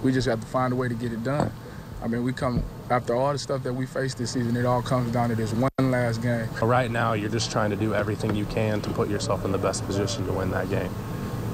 we just have to find a way to get it done. I mean, we come after all the stuff that we faced this season, it all comes down to this one last game. Right now, you're just trying to do everything you can to put yourself in the best position to win that game.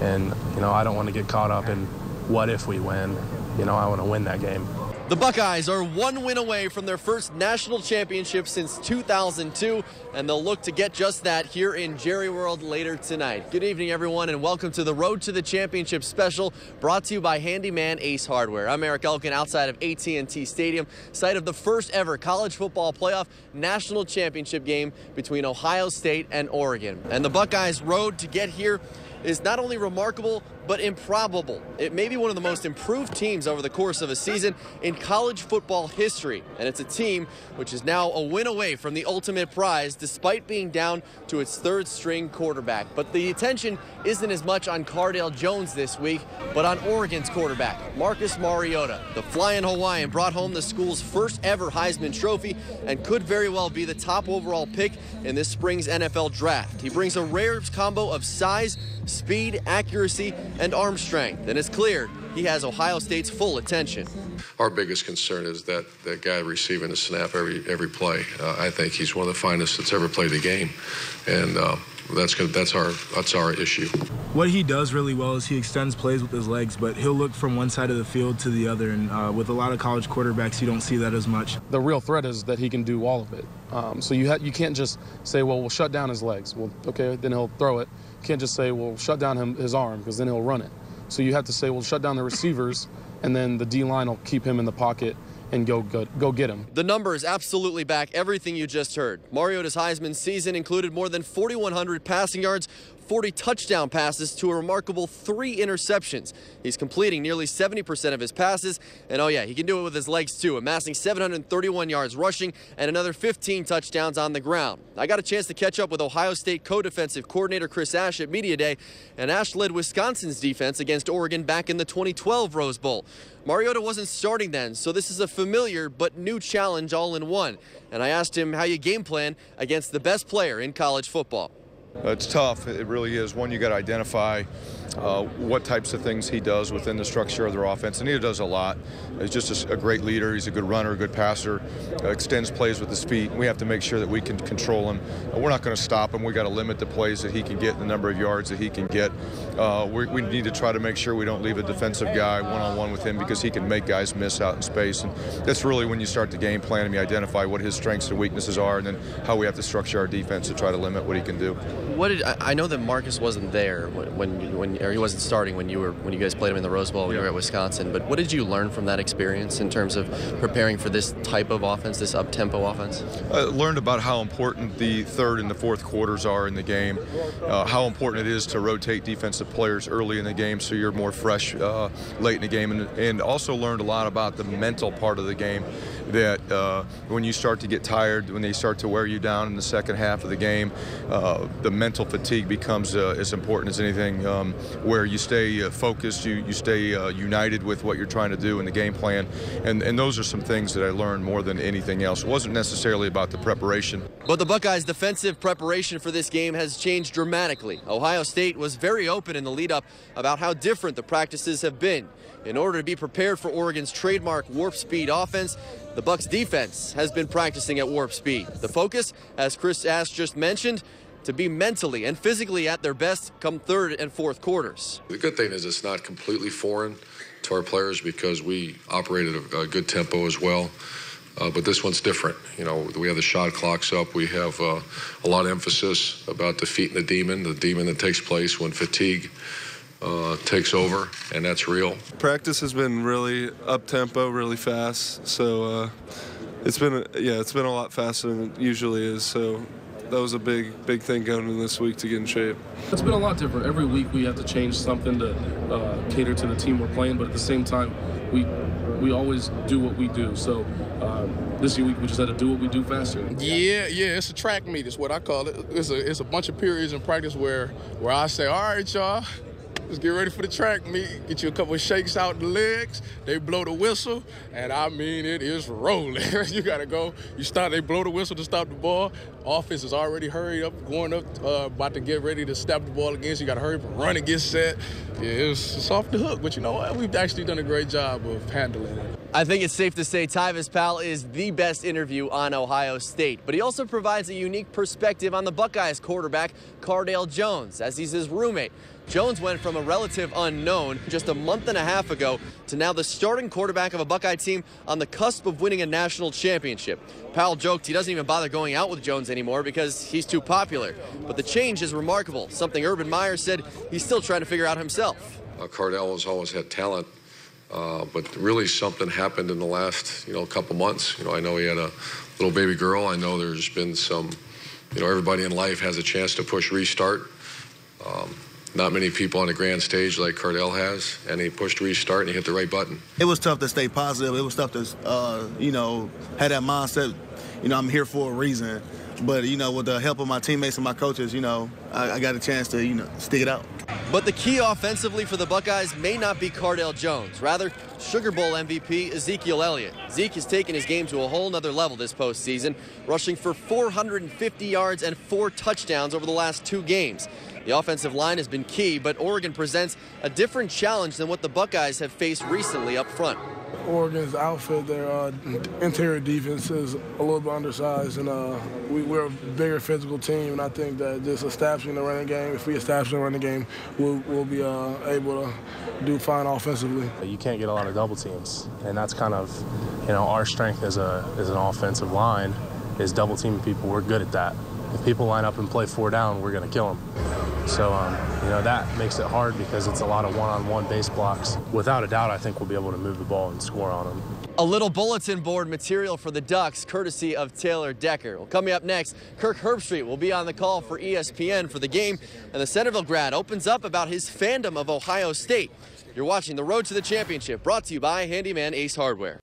And, I don't want to get caught up in what if we win. I want to win that game. The Buckeyes are one win away from their first national championship since 2002, and they'll look to get just that here in Jerry World later tonight. Good evening, everyone, and welcome to the Road to the Championship special brought to you by Handyman Ace Hardware. I'm Eric Elkin outside of AT&T Stadium, site of the first ever college football playoff national championship game between Ohio State and Oregon. And the Buckeyes' road to get here is not only remarkable, but improbable. It may be one of the most improved teams over the course of a season in college football history. And it's a team which is now a win away from the ultimate prize despite being down to its third string quarterback. But the attention isn't as much on Cardale Jones this week, but on Oregon's quarterback, Marcus Mariota. The Flying Hawaiian brought home the school's first ever Heisman Trophy and could very well be the top overall pick in this spring's NFL draft. He brings a rare combo of size, speed, accuracy, and arm strength, and it's clear he has Ohio State's full attention. Our biggest concern is that guy receiving the snap every play. I think he's one of the finest that's ever played the game, and that's our issue. What he does really well is he extends plays with his legs, but he'll look from one side of the field to the other, and with a lot of college quarterbacks, you don't see that as much. The real threat is that he can do all of it. So you can't just say, well, we'll shut down his legs. Well, okay, then he'll throw it. You can't just say, well, shut down his arm, because then he'll run it. So you have to say, well, shut down the receivers, and then the D-line will keep him in the pocket and go get him. The numbers absolutely back everything you just heard. Mariota's Heisman season included more than 4,100 passing yards, 40 touchdown passes to a remarkable 3 interceptions. He's completing nearly 70% of his passes, and oh yeah, he can do it with his legs too, amassing 731 yards rushing and another 15 touchdowns on the ground. I got a chance to catch up with Ohio State co-defensive coordinator Chris Ash at Media Day, and Ash led Wisconsin's defense against Oregon back in the 2012 Rose Bowl. Mariota wasn't starting then, so this is a familiar but new challenge all in one. And I asked him how you game plan against the best player in college football. It's tough. It really is. One, you got to identify what types of things he does within the structure of their offense, and he does a lot. He's just a great leader. He's a good runner, a good passer, extends plays with his feet. We have to make sure that we can control him. We're not going to stop him. We got to limit the plays that he can get, the number of yards that he can get. We need to try to make sure we don't leave a defensive guy one-on-one with him, because he can make guys miss out in space. And that's really when you start the game plan and you identify what his strengths and weaknesses are, and then how we have to structure our defense to try to limit what he can do. I know that Marcus wasn't there or he wasn't starting when you guys played him in the Rose Bowl when you were at Wisconsin, but what did you learn from that experience in terms of preparing for this type of offense, this up-tempo offense? I learned about how important the third and the fourth quarters are in the game, how important it is to rotate defensive players early in the game so you're more fresh late in the game, and also learned a lot about the mental part of the game, that when you start to get tired, when they start to wear you down in the second half of the game, the mental fatigue becomes as important as anything, where you stay focused, you stay united with what you're trying to do in the game plan, and those are some things that I learned more than anything else. It wasn't necessarily about the preparation. But the Buckeyes' defensive preparation for this game has changed dramatically. Ohio State was very open in the lead-up about how different the practices have been. In order to be prepared for Oregon's trademark warp speed offense, the Bucs defense has been practicing at warp speed. The focus, as Chris Ash just mentioned, to be mentally and physically at their best come third and fourth quarters. The good thing is it's not completely foreign to our players, because we operate at a good tempo as well. But this one's different. We have the shot clocks up. We have a lot of emphasis about defeating the demon that takes place when fatigue takes over, and that's real. Practice has been really up-tempo, really fast. So it's been a lot faster than it usually is. So that was a big thing going in this week to get in shape. It's been a lot different. Every week we have to change something to cater to the team we're playing, but at the same time, we always do what we do. So this week we just had to do what we do faster. Yeah, it's a track meet is what I call it. It's a bunch of periods in practice where I say, all right, y'all, Just get ready for the track meet. Get you a couple of shakes out the legs. They blow the whistle, and I mean it is rolling. You gotta go. They blow the whistle to stop the ball. Offense is already hurried up, going up, about to get ready to snap the ball again. So you gotta hurry up and run and get set. Yeah, it's off the hook. But you know what? We've actually done a great job of handling it. I think it's safe to say Tyvis Powell is the best interview on Ohio State, but he also provides a unique perspective on the Buckeyes quarterback, Cardale Jones, as he's his roommate. Jones went from a relative unknown just a month and a half ago to now the starting quarterback of a Buckeye team on the cusp of winning a national championship. Powell joked he doesn't even bother going out with Jones anymore because he's too popular. But the change is remarkable, something Urban Meyer said he's still trying to figure out himself. Cardale has always had talent, but really something happened in the last, couple months. I know he had a little baby girl. I know there's been some, everybody in life has a chance to push restart. Not many people on the grand stage like Cardale has, and he pushed restart and he hit the right button. It was tough to stay positive. It was tough to, had that mindset, I'm here for a reason. But, with the help of my teammates and my coaches, I got a chance to, stick it out. But the key offensively for the Buckeyes may not be Cardale Jones. Rather, Sugar Bowl MVP Ezekiel Elliott. Zeke has taken his game to a whole nother level this postseason, rushing for 450 yards and 4 touchdowns over the last 2 games. The offensive line has been key, but Oregon presents a different challenge than what the Buckeyes have faced recently up front. Oregon's outfit, their interior defense is a little bit undersized, and we're a bigger physical team, and I think that just establishing the running game, if we establish the running game, we'll be able to do fine offensively. You can't get a lot of double teams, and that's kind of, our strength as an offensive line is double teaming people. We're good at that. If people line up and play 4 down, we're going to kill them. So, that makes it hard because it's a lot of one-on-one base blocks. Without a doubt, I think we'll be able to move the ball and score on them. A little bulletin board material for the Ducks, courtesy of Taylor Decker. Well, coming up next, Kirk Herbstreit will be on the call for ESPN for the game, and the Centerville grad opens up about his fandom of Ohio State. You're watching The Road to the Championship, brought to you by Handyman Ace Hardware.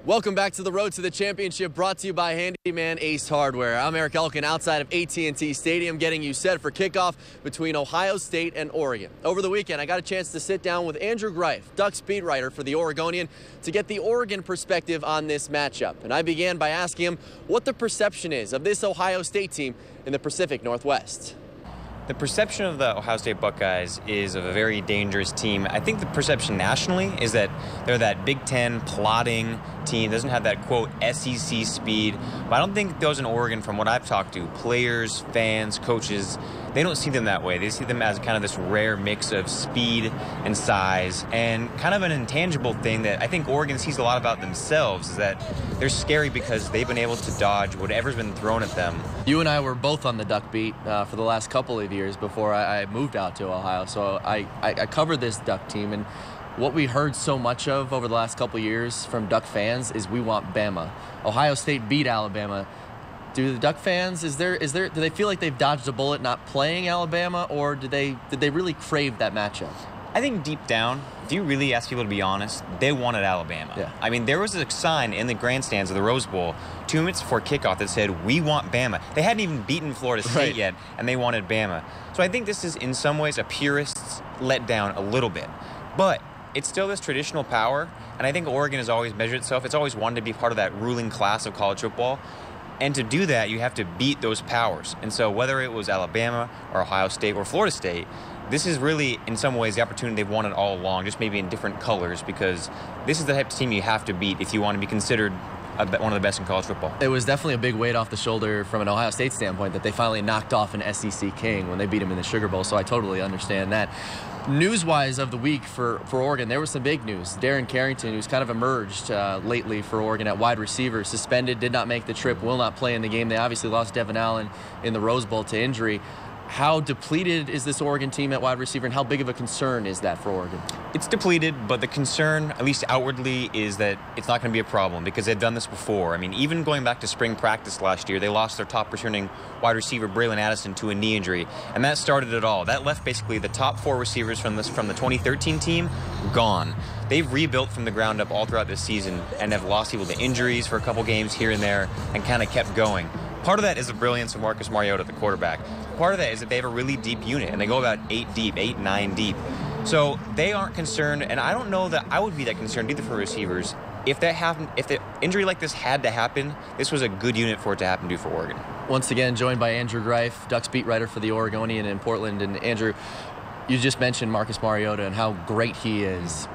Welcome back to the Road to the Championship, brought to you by Handyman Ace Hardware. I'm Eric Elkin outside of AT&T Stadium, getting you set for kickoff between Ohio State and Oregon. Over the weekend, I got a chance to sit down with Andrew Greif, Ducks beat writer for the Oregonian, to get the Oregon perspective on this matchup. And I began by asking him what the perception is of this Ohio State team in the Pacific Northwest. The perception of the Ohio State Buckeyes is of a very dangerous team. I think the perception nationally is that they're that Big Ten plodding team, doesn't have that, quote, SEC speed. But I don't think those in Oregon, from what I've talked to, players, fans, coaches, they don't see them that way. They see them as kind of this rare mix of speed and size, and kind of an intangible thing that I think Oregon sees a lot about themselves, is that they're scary because they've been able to dodge whatever's been thrown at them. You and I were both on the Duck beat for the last couple of years before I moved out to Ohio, so I covered this Duck team, and what we heard so much of over the last couple of years from Duck fans is we want Bama. Ohio State beat Alabama. Do the Duck fans, do they feel like they've dodged a bullet not playing Alabama, or did they really crave that matchup? I think deep down, if you really ask people to be honest, they wanted Alabama. Yeah. I mean, there was a sign in the grandstands of the Rose Bowl 2 minutes before kickoff that said, "We want Bama." They hadn't even beaten Florida State yet, and they wanted Bama. So I think this is, in some ways, a purist's letdown a little bit. But it's still this traditional power, and I think Oregon has always measured itself. It's always wanted to be part of that ruling class of college football. And to do that, you have to beat those powers. And so whether it was Alabama or Ohio State or Florida State, this is really, in some ways, the opportunity they've wanted all along, just maybe in different colors, because this is the type of team you have to beat if you want to be considered one of the best in college football. It was definitely a big weight off the shoulder from an Ohio State standpoint that they finally knocked off an SEC king when they beat him in the Sugar Bowl, so I totally understand that. News-wise of the week for Oregon, there was some big news. Darren Carrington, who's kind of emerged lately for Oregon at wide receiver, suspended, did not make the trip, will not play in the game. They obviously lost Devin Allen in the Rose Bowl to injury. How depleted is this Oregon team at wide receiver, and how big of a concern is that for Oregon? It's depleted, but the concern, at least outwardly, is that it's not going to be a problem because they've done this before. I mean, even going back to spring practice last year, they lost their top returning wide receiver, Braylon Addison, to a knee injury, and that started it all. That left basically the top 4 receivers from the 2013 team gone. They've rebuilt from the ground up all throughout this season and have lost people to injuries for a couple games here and there and kind of kept going. Part of that is the brilliance of Marcus Mariota, the quarterback. Part of that is that they have a really deep unit, and they go about 8 deep, 8, 9 deep. So they aren't concerned, and I don't know that I would be that concerned either for receivers. If that happened, if the injury like this had to happen, this was a good unit for it to happen to for Oregon. Once again, joined by Andrew Greif, Ducks beat writer for the Oregonian in Portland. And Andrew, you just mentioned Marcus Mariota and how great he is.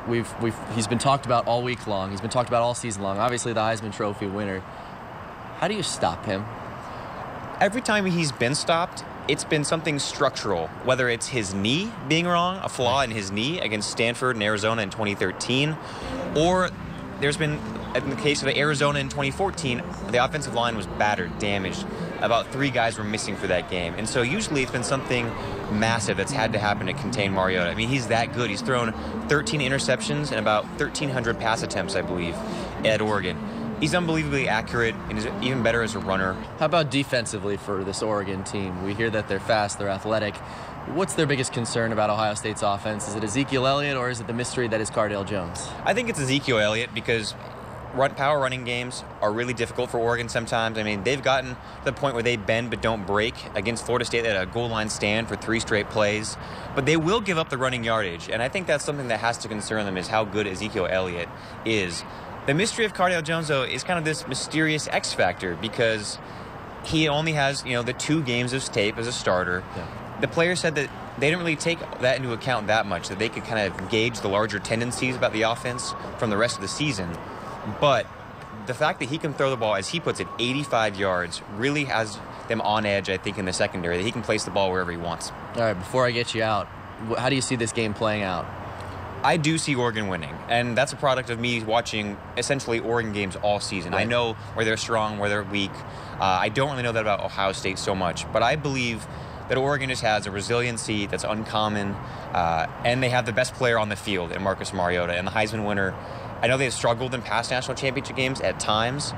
He's been talked about all week long. He's been talked about all season long. Obviously, the Heisman Trophy winner. How do you stop him? Every time he's been stopped, it's been something structural, whether it's his knee being wrong, a flaw in his knee against Stanford and Arizona in 2013, or there's been, in the case of Arizona in 2014, the offensive line was battered, damaged. About 3 guys were missing for that game. And so usually it's been something massive that's had to happen to contain Mariota. I mean, he's that good. He's thrown 13 interceptions and about 1,300 pass attempts, I believe, at Oregon. He's unbelievably accurate and is even better as a runner. How about defensively for this Oregon team? We hear that they're fast, they're athletic. What's their biggest concern about Ohio State's offense? Is it Ezekiel Elliott or is it the mystery that is Cardale Jones? I think it's Ezekiel Elliott because power running games are really difficult for Oregon sometimes. I mean, they've gotten to the point where they bend but don't break. Against Florida State, they had a goal line stand for 3 straight plays. But they will give up the running yardage, and I think that's something that has to concern them is how good Ezekiel Elliott is. The mystery of Cardale Jones, though, is kind of this mysterious X factor because he only has, the 2 games of tape as a starter. Yeah. The players said that they didn't really take that into account that much, that they could kind of gauge the larger tendencies about the offense from the rest of the season. But the fact that he can throw the ball, as he puts it, 85 yards, really has them on edge, I think, in the secondary, that he can place the ball wherever he wants. All right, before I get you out, how do you see this game playing out? I do see Oregon winning, and that's a product of me watching essentially Oregon games all season. Right. I know where they're strong, where they're weak. I don't really know that about Ohio State so much, but I believe that Oregon just has a resiliency that's uncommon, and they have the best player on the field in Marcus Mariota, and the Heisman winner. I know they've struggled in past national championship games at times,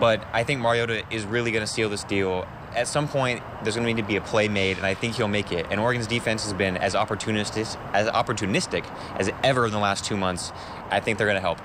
but I think Mariota is really going to seal this deal. At some point, there's going to need to be a play made, and I think he'll make it. And Oregon's defense has been as opportunistic as ever in the last 2 months. I think they're going to help.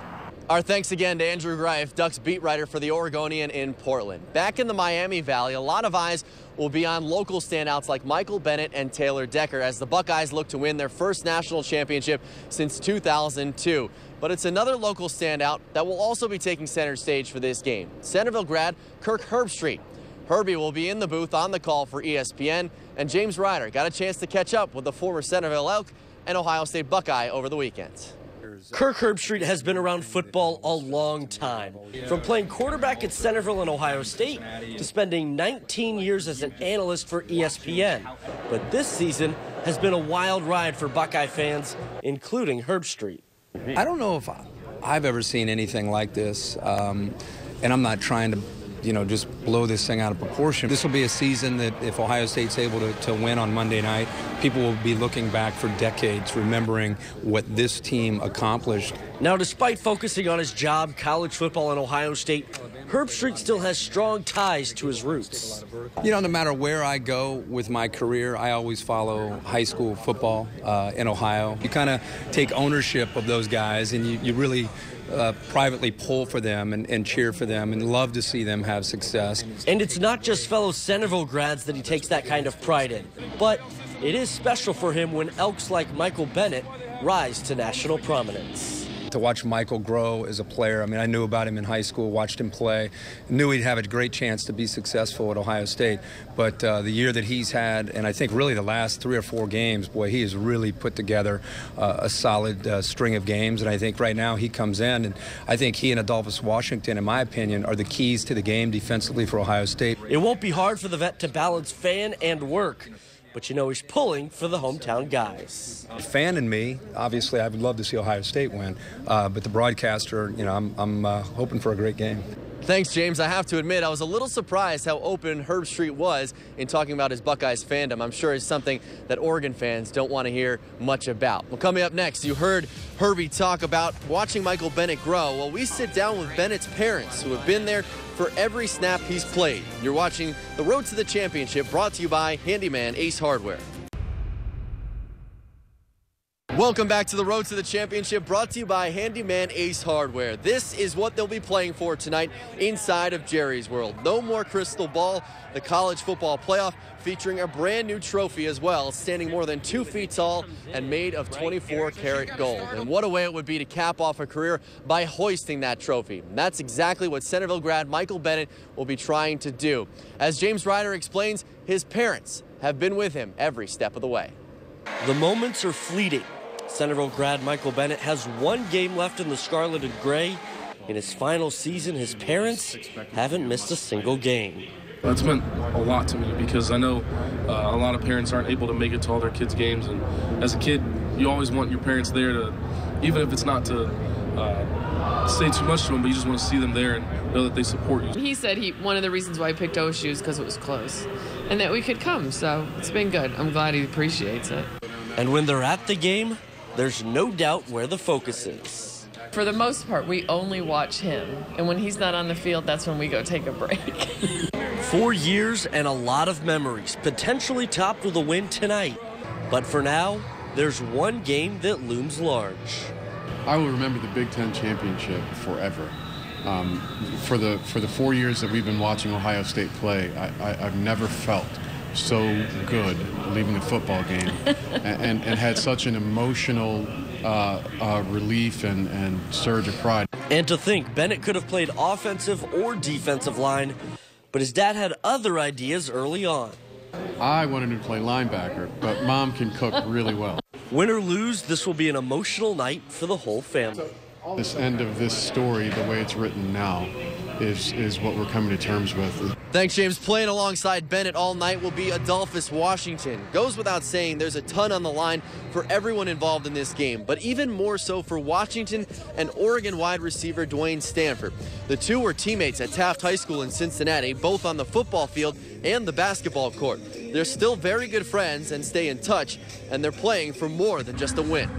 Our thanks again to Andrew Greif, Ducks beat writer for the Oregonian in Portland. Back in the Miami Valley, a lot of eyes will be on local standouts like Michael Bennett and Taylor Decker as the Buckeyes look to win their first national championship since 2002. But it's another local standout that will also be taking center stage for this game. Centerville grad Kirk Herbstreit. Herbie will be in the booth on the call for ESPN, and James Ryder got a chance to catch up with the former Centerville Elk and Ohio State Buckeye over the weekend. Kirk Herbstreit has been around football a long time, from playing quarterback at Centerville and Ohio State to spending 19 years as an analyst for ESPN. But this season has been a wild ride for Buckeye fans, including Herbstreit. I don't know if I've ever seen anything like this, and I'm not trying to just blow this thing out of proportion. This will be a season that if Ohio State's able to win on Monday night, people will be looking back for decades, remembering what this team accomplished. Now, despite focusing on his job, college football, and Ohio State, Herbstreit still has strong ties to his roots. No matter where I go with my career, I always follow high school football in Ohio. You kind of take ownership of those guys, and you really privately pull for them and cheer for them and love to see them have success. And it's not just fellow Centerville grads that he takes that kind of pride in, but it is special for him when Elks like Michael Bennett rise to national prominence. To watch Michael grow as a player, I knew about him in high school, watched him play, knew he'd have a great chance to be successful at Ohio State. But the year that he's had, and I think really the last 3 or 4 games, boy, he has really put together a solid string of games. And I think right now he comes in, and I think he and Adolphus Washington, in my opinion, are the keys to the game defensively for Ohio State. It won't be hard for the vet to balance fan and work. But he's pulling for the hometown guys. Fan in me, obviously, I would love to see Ohio State win. But the broadcaster, I'm hoping for a great game. Thanks, James. I have to admit, I was a little surprised how open Herbstreit was in talking about his Buckeyes fandom. I'm sure it's something that Oregon fans don't want to hear much about. Well, coming up next, you heard Herbie talk about watching Michael Bennett grow. Well, we sit down with Bennett's parents, who have been there for every snap he's played. You're watching The Road to the Championship, brought to you by Handyman Ace Hardware. Welcome back to the Road to the Championship, brought to you by Handyman Ace Hardware. This is what they'll be playing for tonight inside of Jerry's World. No more crystal ball. The college football playoff featuring a brand new trophy as well, standing more than 2 feet tall and made of 24-karat gold. And what a way it would be to cap off a career by hoisting that trophy. And that's exactly what Centerville grad Michael Bennett will be trying to do. As James Ryder explains, his parents have been with him every step of the way. The moments are fleeting. Centerville grad Michael Bennett has 1 game left in the Scarlet and Gray. In his final season, his parents haven't missed a single game. That's meant a lot to me because I know a lot of parents aren't able to make it to all their kids' games. And as a kid, you always want your parents there to, even if it's not to say too much to them, but you just want to see them there and know that they support you. He said one of the reasons why he picked OSU is because it was close and that we could come. So it's been good. I'm glad he appreciates it. And when they're at the game, there's no doubt where the focus is. For the most part, we only watch him. And when he's not on the field, that's when we go take a break. 4 years and a lot of memories, potentially topped with a win tonight. But for now, there's 1 game that looms large. I will remember the Big Ten championship forever. For the 4 years that we've been watching Ohio State play, I've never felt so good leaving a football game and had such an emotional relief and surge of pride. And to think Bennett could have played offensive or defensive line, but his dad had other ideas early on. I wanted to play linebacker, but Mom can cook really well. Win or lose, this will be an emotional night for the whole family. This end of this story, the way it's written now, is what we're coming to terms with. Thanks, James. Playing alongside Bennett all night will be Adolphus Washington. Goes without saying, there's a ton on the line for everyone involved in this game, but even more so for Washington and Oregon wide receiver Dwayne Stanford. The two were teammates at Taft High School in Cincinnati, both on the football field and the basketball court. They're still very good friends and stay in touch, and they're playing for more than just a win.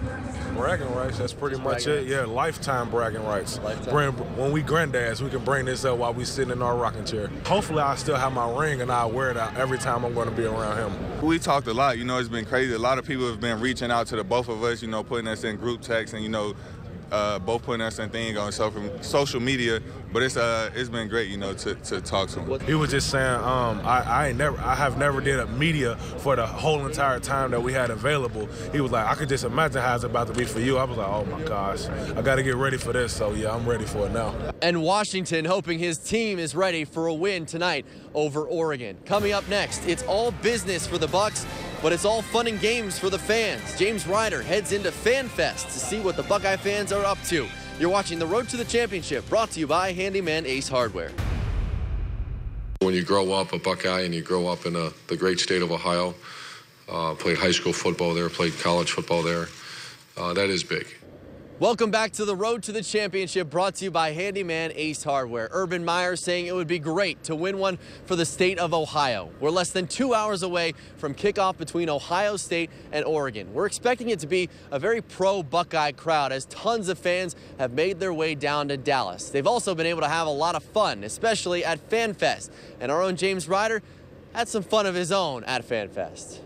Bragging rights, that's pretty much it. Yeah, lifetime bragging rights. When we granddads, we can bring this up while we sitting in our rocking chair. Hopefully I still have my ring and I'll wear it out every time I'm going to be around him. We talked a lot, it's been crazy. A lot of people have been reaching out to the both of us, putting us in group texts and, both putting us in things on social media, but it's been great, to talk to him. He was just saying, I have never did a media for the whole entire time that we had available. He was like, I could just imagine how it's about to be for you. I was like, oh my gosh, I got to get ready for this. So yeah, I'm ready for it now. And Washington hoping his team is ready for a win tonight over Oregon. Coming up next, it's all business for the Bucs, but it's all fun and games for the fans. James Ryder heads into Fan Fest to see what the Buckeye fans are up to. You're watching The Road to the Championship, brought to you by Handyman Ace Hardware. When you grow up a Buckeye and you grow up in the great state of Ohio, played high school football there, played college football there, that is big. Welcome back to The Road to the Championship, brought to you by Handyman Ace Hardware. Urban Meyer saying it would be great to win one for the state of Ohio. We're less than 2 hours away from kickoff between Ohio State and Oregon. We're expecting it to be a very pro-Buckeye crowd as tons of fans have made their way down to Dallas. They've also been able to have a lot of fun, especially at Fan Fest. And our own James Ryder had some fun of his own at Fan Fest.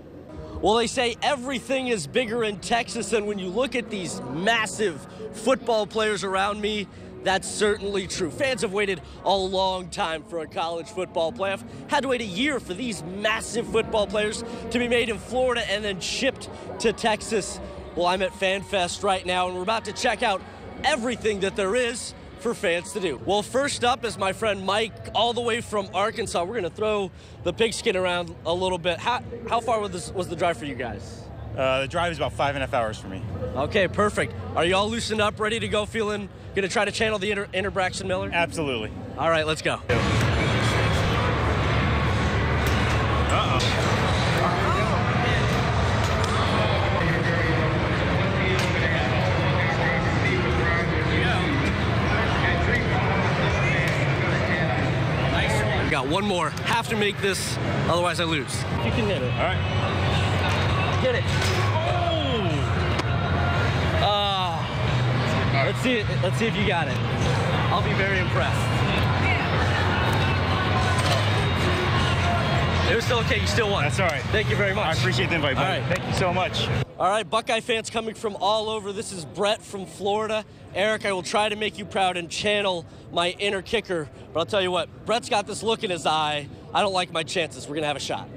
Well, they say everything is bigger in Texas, and when you look at these massive football players around me, that's certainly true. Fans have waited a long time for a college football playoff. Had to wait a year for these massive football players to be made in Florida and then shipped to Texas. Well, I'm at Fan Fest right now, and we're about to check out everything that there is for fans to do. Well, first up is my friend Mike, all the way from Arkansas. We're gonna throw the pigskin around a little bit. How far was the drive for you guys? The drive is about 5.5 hours for me. Okay, perfect. Are you all loosened up, ready to go, gonna try to channel the inner Braxton Miller? Absolutely. All right, let's go. Got one more. Have to make this, otherwise I lose. You can hit it. All right. Get it. Oh. Let's see if you got it. I'll be very impressed. It was still okay. You still won. That's all right. Thank you very much. I appreciate the invite, buddy. All right. Thank you so much. All right, Buckeye fans coming from all over. This is Brett from Florida. Eric, I will try to make you proud and channel my inner kicker. But I'll tell you what, Brett's got this look in his eye. I don't like my chances. We're going to have a shot.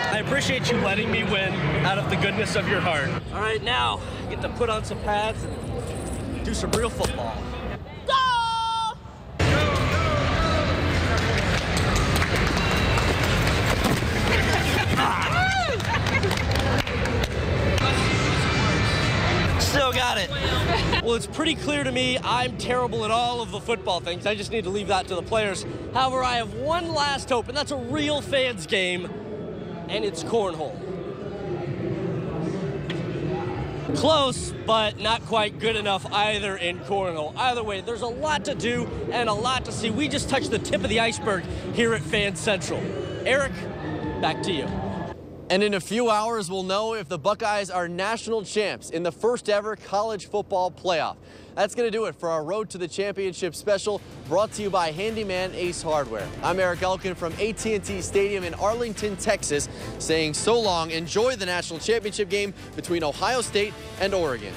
I appreciate you letting me win out of the goodness of your heart. All right, now I get to put on some pads and do some real football. Still got it. Well, it's pretty clear to me I'm terrible at all of the football things. I just need to leave that to the players. However, I have one last hope, and that's a real fans game, and it's cornhole. Close, but not quite good enough either in cornhole. Either way, there's a lot to do and a lot to see. We just touched the tip of the iceberg here at Fan Central. Eric, back to you. And in a few hours, we'll know if the Buckeyes are national champs in the first ever college football playoff. That's going to do it for our Road to the Championship special, brought to you by Handyman Ace Hardware. I'm Eric Elkin from AT&T Stadium in Arlington, Texas, saying so long. Enjoy the national championship game between Ohio State and Oregon.